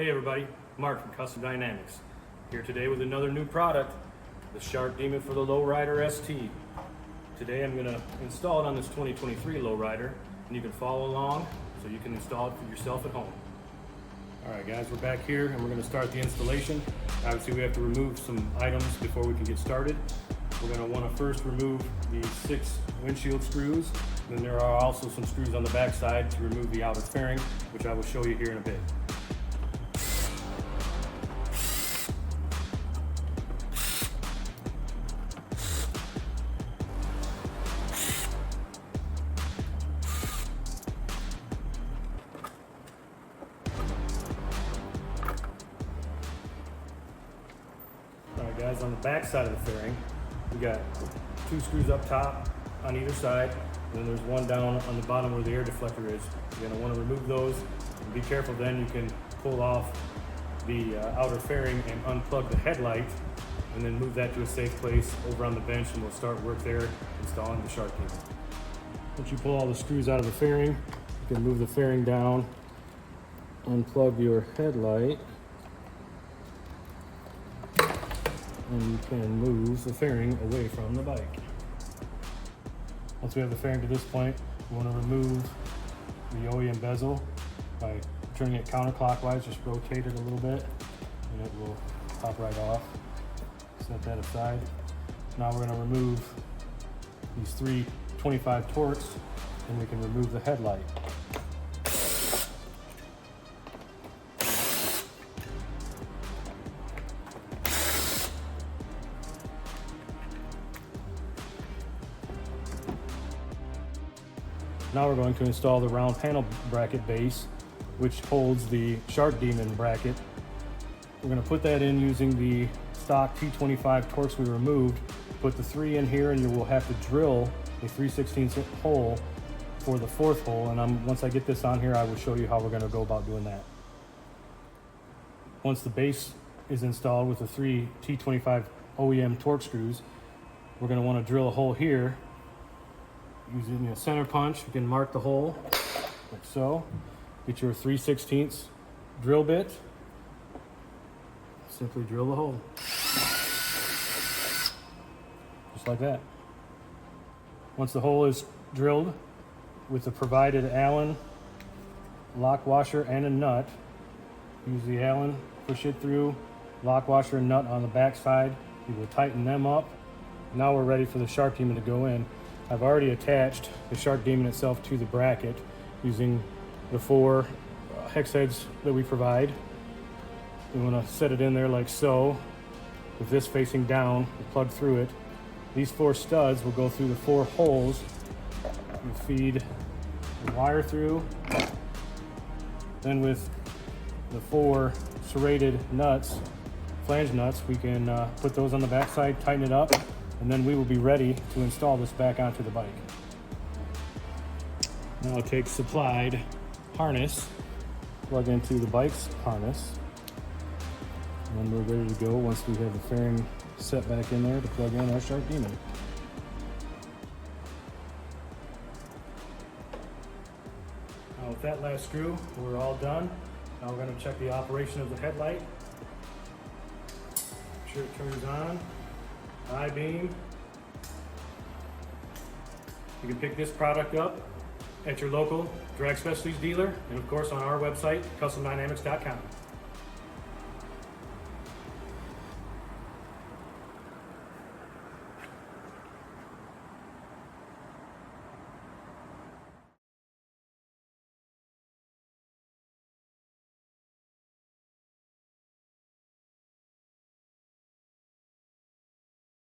Hey everybody, Mark from Custom Dynamics. Here today with another new product, the Shark Demon for the Low Rider ST. Today I'm going to install it on this 2023 Low Rider, and you can follow along so you can install it for yourself at home. Alright guys, we're back here and we're going to start the installation. Obviously we have to remove some items before we can get started. We're going to want to first remove the 6 windshield screws. Then there are also some screws on the back side to remove the outer fairing, which I will show you here in a bit. Alright guys, on the back side of the fairing, we got 2 screws up top on either side, and then there's one down on the bottom where the air deflector is. You're going to want to remove those, and be careful then you can pull off the outer fairing and unplug the headlight, and then move that to a safe place over on the bench, and we'll start work there installing the Shark Demon. Once you pull all the screws out of the fairing, you can move the fairing down, unplug your headlight, and you can move the fairing away from the bike. Once we have the fairing to this point, we want to remove the OEM bezel by turning it counterclockwise. Just rotate it a little bit and it will pop right off. Set that aside. Now we're going to remove these 3 25 Torx, and we can remove the headlight. Now we're going to install the round panel bracket base, which holds the Shark Demon bracket. We're going to put that in using the stock T25 Torx we removed. Put the 3 in here, and you will have to drill a 3/16 hole for the 4th hole. And once I get this on here, I will show you how we're going to go about doing that. Once the base is installed with the 3 T25 OEM Torx screws, we're going to want to drill a hole here. Using a center punch, you can mark the hole like so. Get your 3/16 drill bit. Simply drill the hole. Just like that. Once the hole is drilled with the provided Allen lock washer and a nut, use the Allen, push it through, lock washer and nut on the back side. You will tighten them up. Now we're ready for the Shark Demon to go in. I've already attached the Shark Demon itself to the bracket using the 4 hex heads that we provide. We want to set it in there like so, with this facing down, plug through it. These 4 studs will go through the 4 holes. You feed the wire through. Then with the 4 serrated nuts, flange nuts, we can put those on the back side, tighten it up, and then we will be ready to install this back onto the bike. Now I'll take supplied harness, plug into the bike's harness, and then we're ready to go once we have the fairing set back in there to plug in our Shark Demon. Now with that last screw, we're all done. Now we're going to check the operation of the headlight. Make sure it turns on. I-beam. You can pick this product up at your local drag specialties dealer, and of course on our website, customdynamics.com.